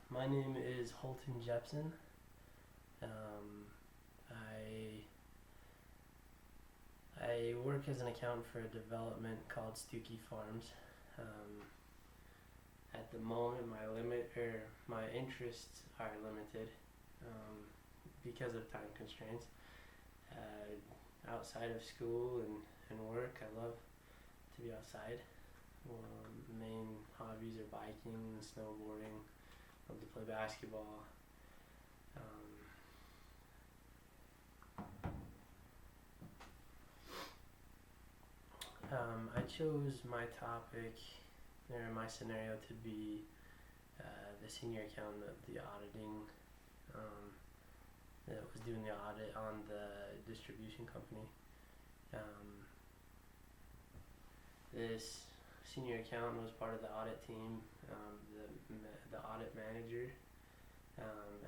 My name is Holton Jepson. Um, I I work as an accountant for a development called Stookie Farms. Um, at the moment, my interests are limited um, because of time constraints. Outside of school and work, I love to be outside. Main hobbies are biking and snowboarding. Love to play basketball. Um, I chose my topic or my scenario to be the senior accountant of the auditing um, that was doing the audit on the distribution company. Um, this senior accountant was part of the audit team. The audit manager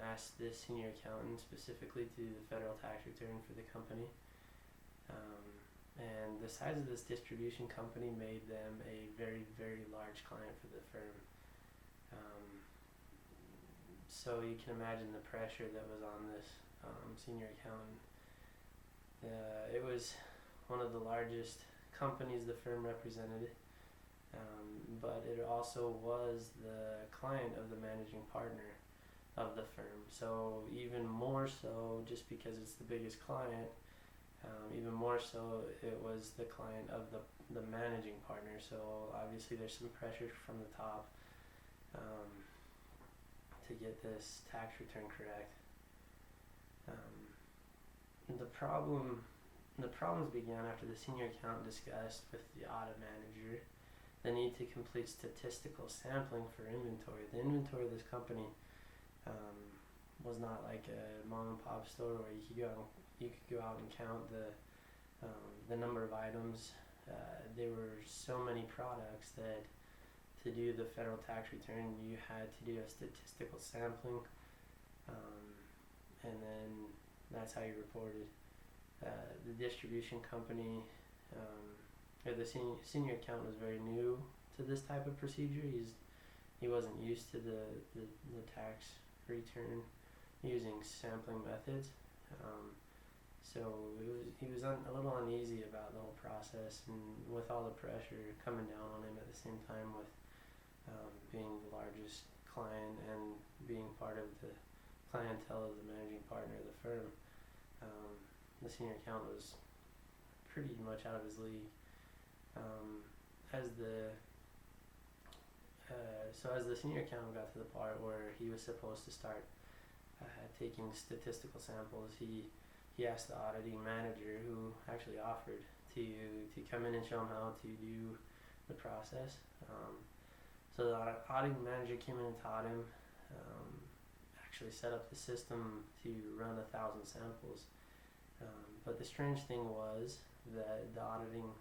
asked this senior accountant specifically to do the federal tax return for the company. And the size of this distribution company made them a very, very large client for the firm. So you can imagine the pressure that was on this senior accountant. It was one of the largest companies the firm represented, but it also was the client of the managing partner of the firm. So even more so, just because it's the biggest client, even more so, it was the client of the managing partner. So obviously, there's some pressure from the top to get this tax return correct. The problems began after the senior accountant discussed with the audit manager the need to complete statistical sampling for inventory. The inventory of this company was not like a mom and pop store where you could go out and count the number of items. There were so many products that to do the federal tax return you had to do a statistical sampling, and then that's how you reported. The distribution company, or the senior accountant was very new to this type of procedure. He wasn't used to the tax return using sampling methods. So he was a little uneasy about the whole process, and with all the pressure coming down on him at the same time with being the largest client and being part of the clientele of the managing partner of the firm, the senior accountant was pretty much out of his league. As the senior accountant got to the part where he was supposed to start taking statistical samples, he asked the auditing manager, who actually offered to come in and show him how to do the process. So the auditing manager came in and taught him, actually set up the system to run 1,000 samples. But the strange thing was that the auditing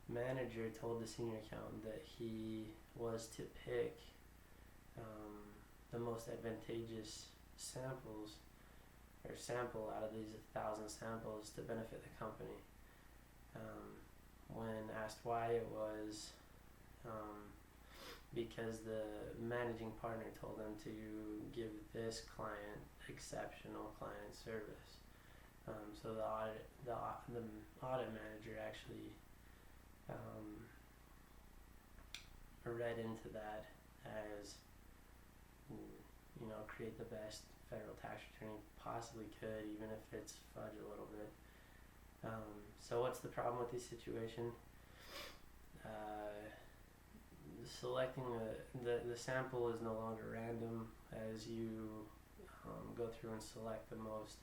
manager told the senior accountant that he was to pick the most advantageous samples or sample out of these 1,000 samples to benefit the company. When asked why, it was because the managing partner told them to give this client exceptional client service. So the audit manager actually read into that as, create the best federal tax return you possibly could, even if it's fudge a little bit. So what's the problem with this situation? Selecting the sample is no longer random as you go through and select the most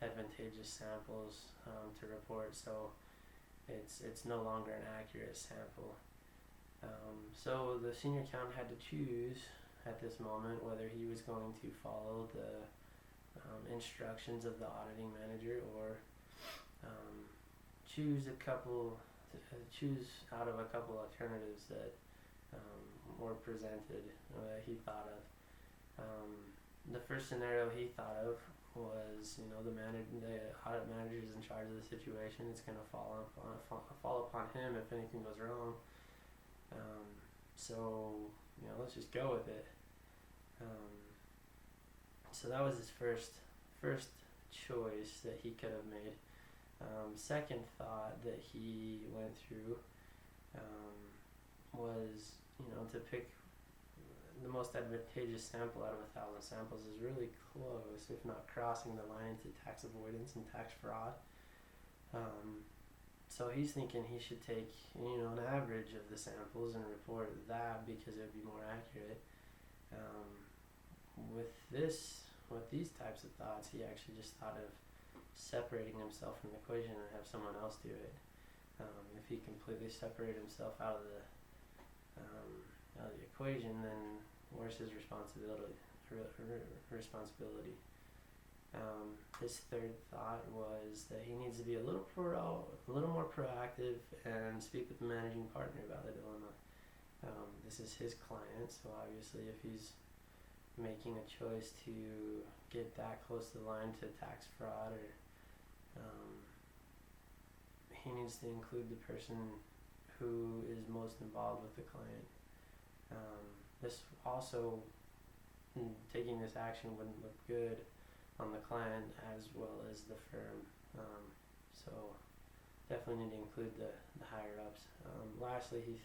advantageous samples to report. So it's no longer an accurate sample. So the senior accountant had to choose at this moment whether he was going to follow the instructions of the auditing manager or choose out of a couple alternatives that were presented that he thought of. The first scenario he thought of was, the audit manager is in charge of the situation. It's going to fall upon him if anything goes wrong. So let's just go with it. So that was his first choice that he could have made. Second thought that he went through was, to pick the most advantageous sample out of 1,000 samples is really close, if not crossing the line into tax avoidance and tax fraud. So he's thinking he should take, an average of the samples and report that because it would be more accurate. With these types of thoughts, he actually just thought of separating himself from the equation and have someone else do it. If he completely separated himself out of the equation, then where's his responsibility? His third thought was that he needs to be a little more proactive and speak with the managing partner about the dilemma. This is his client, so obviously if he's making a choice to get that close to the line to tax fraud, or he needs to include the person who is most involved with the client. This also, taking this action wouldn't look good on the client as well as the firm. So definitely need to include the higher ups. Lastly,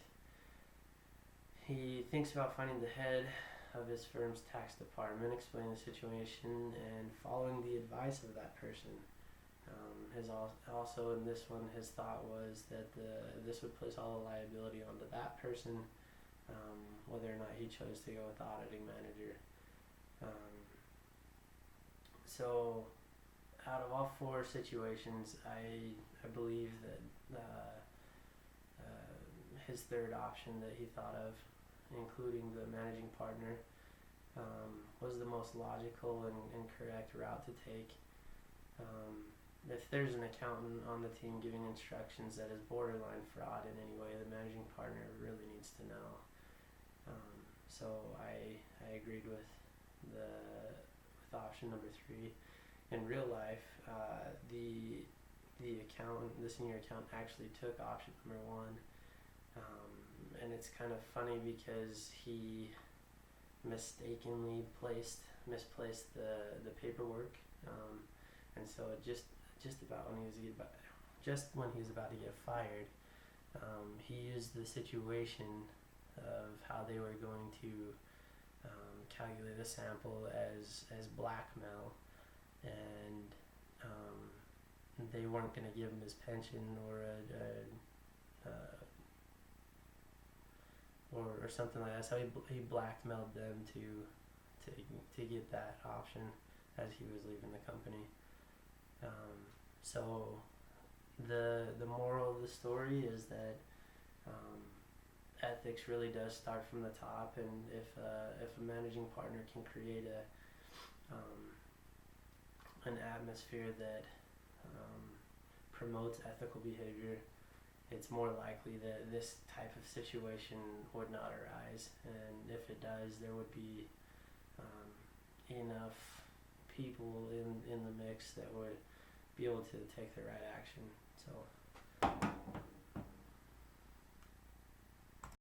he thinks about finding the head of his firm's tax department, explaining the situation, and following the advice of that person. Also in this one, his thought was that this would place all the liability onto that person, whether or not he chose to go with the auditing manager. So out of all four situations, I believe that his third option that he thought of, including the managing partner, was the most logical and correct route to take. If there's an accountant on the team giving instructions that is borderline fraud in any way, the managing partner really needs to know. So I agreed with option number 3. In real life, the senior accountant actually took option number 1, and it's kind of funny because he mistakenly misplaced the paperwork, and so it just when he was about to get fired, he used the situation of how they were going to calculate a sample as blackmail, and they weren't going to give him his pension or something like that. So he blackmailed them to get that option as he was leaving the company. So the moral of the story is that ethics really does start from the top, and if a managing partner can create an atmosphere that promotes ethical behavior, it's more likely that this type of situation would not arise, and if it does, there would be enough people in the mix that would be able to take the right action. So